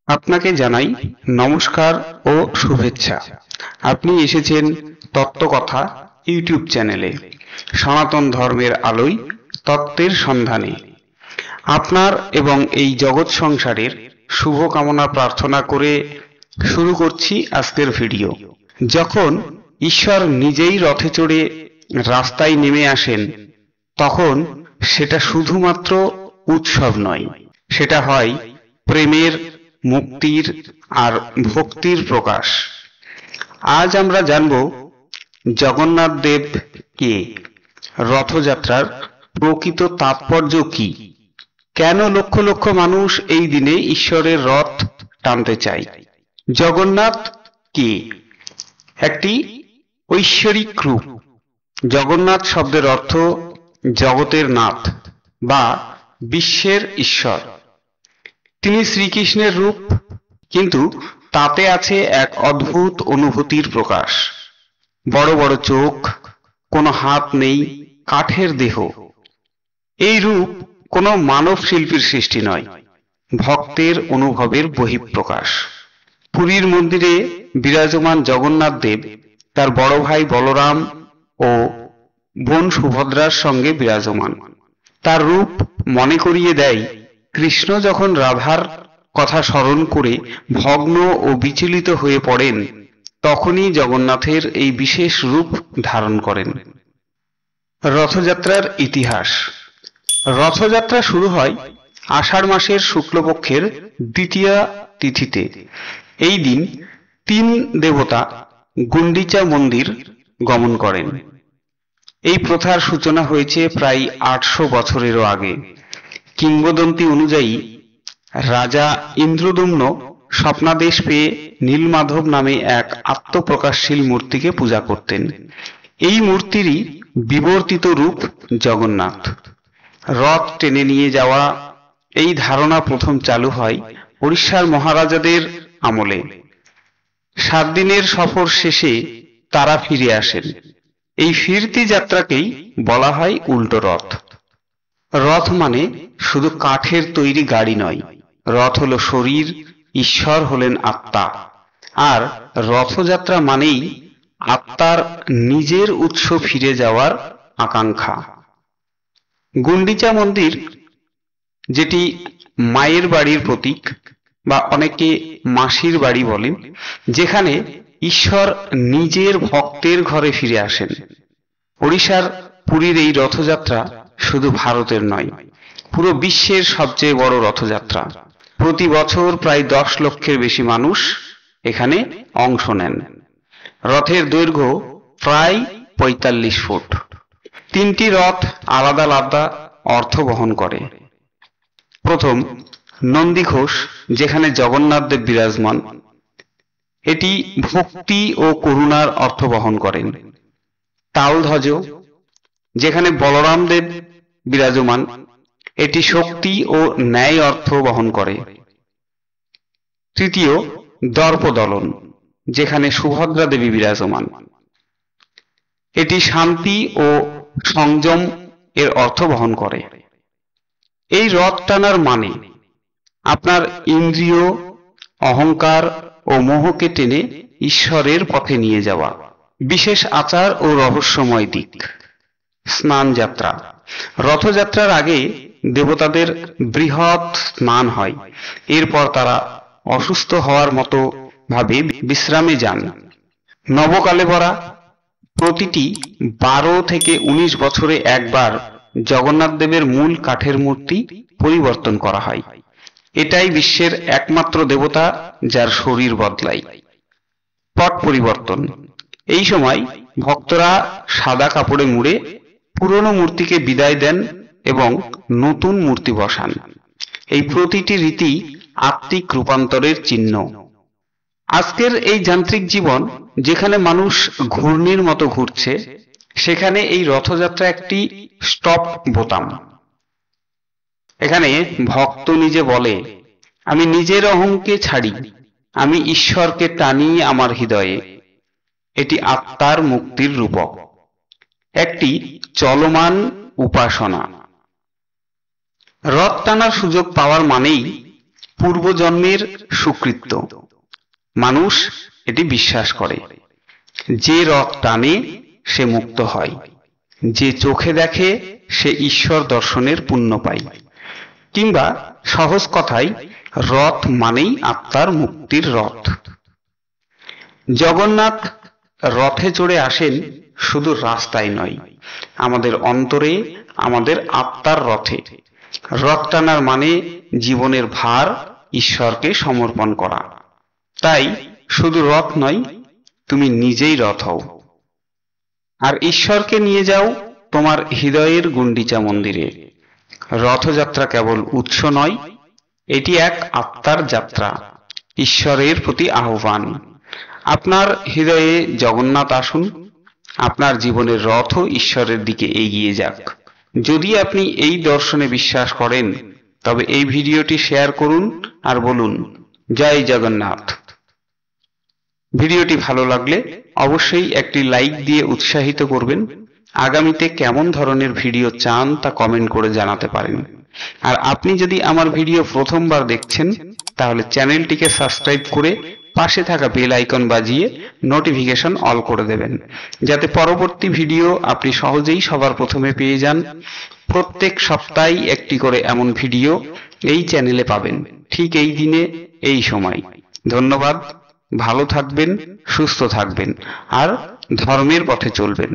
আপনাকে জানাই নমস্কার ও শুভেচ্ছা। আপনি এসেছেন তত্ত্বকথা ইউটিউব চ্যানেলে, সনাতন ধর্মের আলোয় তত্ত্বের সন্ধানে। আপনার এবং এই জগৎ সংসারের শুভ কামনা প্রার্থনা করে শুরু করছি আজকের ভিডিও। যখন ঈশ্বর নিজেই রথে চড়ে রাস্তায় নেমে আসেন, তখন সেটা শুধুমাত্র উৎসব নয়, সেটা হয় প্রেমের, মুক্তির আর ভক্তির প্রকাশ। আজ আমরা জানব জগন্নাথ দেব কে, রথযাত্রার প্রকৃত তাৎপর্য কি, কেন লক্ষ লক্ষ মানুষ এই দিনে ঈশ্বরের রথ টানতে চায়। জগন্নাথ কে? একটি ঐশ্বরিক রূপ। জগন্নাথ শব্দের অর্থ জগতের নাথ বা বিশ্বের ঈশ্বর। তিনি শ্রীকৃষ্ণের রূপ, কিন্তু তাতে আছে এক অদ্ভুত অনুভূতির প্রকাশ। বড় বড় চোখ, কোনো হাত নেই, কাঠের দেহ। এই রূপ কোনো মানব শিল্পীর সৃষ্টি নয়, ভক্তের অনুভবের বহিঃপ্রকাশ। পুরীর মন্দিরে বিরাজমান জগন্নাথ দেব তার বড় ভাই বলরাম ও বোন সুভদ্রার সঙ্গে বিরাজমান। তার রূপ মনে করিয়ে দেয় কৃষ্ণ যখন রাধার কথা স্মরণ করে ভগ্ন ও বিচলিত হয়ে পড়েন, তখনই জগন্নাথের এই বিশেষ রূপ ধারণ করেন। রথযাত্রার ইতিহাস। রথযাত্রা শুরু হয় আষাঢ় মাসের শুক্লপক্ষের দ্বিতীয়া তিথিতে। এই দিন তিন দেবতা গুন্ডিচা মন্দির গমন করেন। এই প্রথার সূচনা হয়েছে প্রায় ৮০০ বছরেরও আগে। কিংবদন্তি অনুযায়ী রাজা ইন্দ্রদুম্ন স্বপ্নাদেশ পেয়ে নীলমাধব নামে এক আত্মপ্রকাশশীল মূর্তিকে পূজা করতেন। এই মূর্তিরই বিবর্তিত রূপ জগন্নাথ। রথ টেনে নিয়ে যাওয়া, এই ধারণা প্রথম চালু হয় ওড়িশার মহারাজাদের আমলে। ৭ দিনের সফর শেষে তারা ফিরে আসেন। এই ফিরতি যাত্রাকেই বলা হয় উল্টো রথ। রথ মানে শুধু কাঠের তৈরি গাড়ি নয়, রথ হলো শরীর, ঈশ্বর হলেন আত্মা। আর রথযাত্রা মানেই আত্মার নিজের উৎস ফিরে যাওয়ার আকাঙ্ক্ষা। গুন্ডিচা মন্দির, যেটি মায়ের বাড়ির প্রতীক বা অনেকে মাসির বাড়ি বলেন, যেখানে ঈশ্বর নিজের ভক্তের ঘরে ফিরে আসেন। ওড়িশার পুরীর এই রথযাত্রা শুধু ভারতের নয়, পুরো বিশ্বের সবচেয়ে বড় রথযাত্রা। প্রতি বছর প্রায় ১০ লক্ষের বেশি মানুষ এখানে অংশ নেন। রথের দৈর্ঘ্য প্রায় ৪৫ ফুট। ৩টি রথ আলাদা আলাদা অর্থ বহন করে। প্রথম নন্দীঘোষ, যেখানে জগন্নাথ দেব বিরাজমান, এটি ভক্তি ও করুণার অর্থ বহন করেন। তালধ্বজ, যেখানে বলরাম দেব বিরাজমান, এটি শক্তি ও ন্যায় অর্থ বহন করে। তৃতীয় দর্পদলন, যেখানে সুভদ্রা দেবী বিরাজমান, এটি শান্তি ও সংযম এর অর্থ বহন করে। এই রথ টানার মানে আপনার ইন্দ্রিয়, অহংকার ও মোহকে টেনে ঈশ্বরের পথে নিয়ে যাওয়া। বিশেষ আচার ও রহস্যময় দিক। স্নান যাত্রা। রথযাত্রার আগে দেবতাদের বৃহৎ স্নান হয়। এরপর তারা অসুস্থ হওয়ার মতো ভাবে বিশ্রামে যান। নবকালেবরা। প্রতিটি ১২ থেকে ১৯ বছরে একবার জগন্নাথ দেবের মূল কাঠের মূর্তি পরিবর্তন করা হয়। এটাই বিশ্বের একমাত্র দেবতা যার শরীর বদলায়। পট পরিবর্তন। এই সময় ভক্তরা সাদা কাপড়ে মুড়ে পুরনো মূর্তিকে বিদায় দেন এবং নতুন মূর্তি বসান। এই প্রতিটি রীতি আত্মিক রূপান্তরের চিহ্ন। আজকের এই যান্ত্রিক জীবন, যেখানে মানুষ ঘূর্ণির মতো ঘুরছে, সেখানে এই রথযাত্রা একটি স্টপ বোতাম। এখানে ভক্ত নিজে বলে, আমি নিজের অহংকে ছাড়ি, আমি ঈশ্বরকে টানি আমার হৃদয়ে। এটি আত্মার মুক্তির রূপক, একটি চলমান উপাসনা। রথ টানার সুযোগ পাওয়ার মানেই পূর্বজন্মের সুকৃত্য। মানুষ এটি বিশ্বাস করে। যে রথ টানে সে মুক্ত হয়, যে চোখে দেখে সে ঈশ্বর দর্শনের পুণ্য পায়। কিংবা সহজ কথায়, রথ মানেই আত্মার মুক্তির রথ। জগন্নাথ রথে চড়ে আসেন শুধু রাস্তায় নয়, আমাদের অন্তরে, আমাদের আত্মার রথে। রথ টানার মানে জীবনের ভার ঈশ্বরকে সমর্পণ করা। তাই শুধু রথ নয়, তুমি নিজেই রথ হও, আর ঈশ্বরকে নিয়ে যাও তোমার হৃদয়ের গুন্ডিচা মন্দিরে। রথযাত্রা কেবল উৎস নয়, এটি এক আত্মার যাত্রা, ঈশ্বরের প্রতি আহ্বান। আপনার হৃদয়ে জগন্নাথ আসুন, আপনার জীবনের রথও ঈশ্বরের দিকে এগিয়ে যাক। যদি আপনি এই দর্শনে বিশ্বাস করেন, তবে এই ভিডিওটি শেয়ার করুন আর বলুন, জয় জগন্নাথ। ভিডিওটি ভালো লাগলে অবশ্যই একটি লাইক দিয়ে উৎসাহিত করবেন। আগামীতে কেমন ধরনের ভিডিও চান তা কমেন্ট করে জানাতে পারেন। আর আপনি যদি আমার ভিডিও প্রথমবার দেখছেন, তাহলে চ্যানেলটিকে সাবস্ক্রাইব করে পাশে থাকা বেল আইকন বাজিয়ে নোটিফিকেশন অল করে দেবেন, যাতে পরবর্তী ভিডিও আপনি সহজেই সবার প্রথমে পেয়ে যান। প্রত্যেক সপ্তাহে একটি করে এমন ভিডিও এই চ্যানেলে পাবেন, ঠিক এই দিনে এই সময়। ধন্যবাদ। ভালো থাকবেন, সুস্থ থাকবেন আর ধর্মের পথে চলবেন।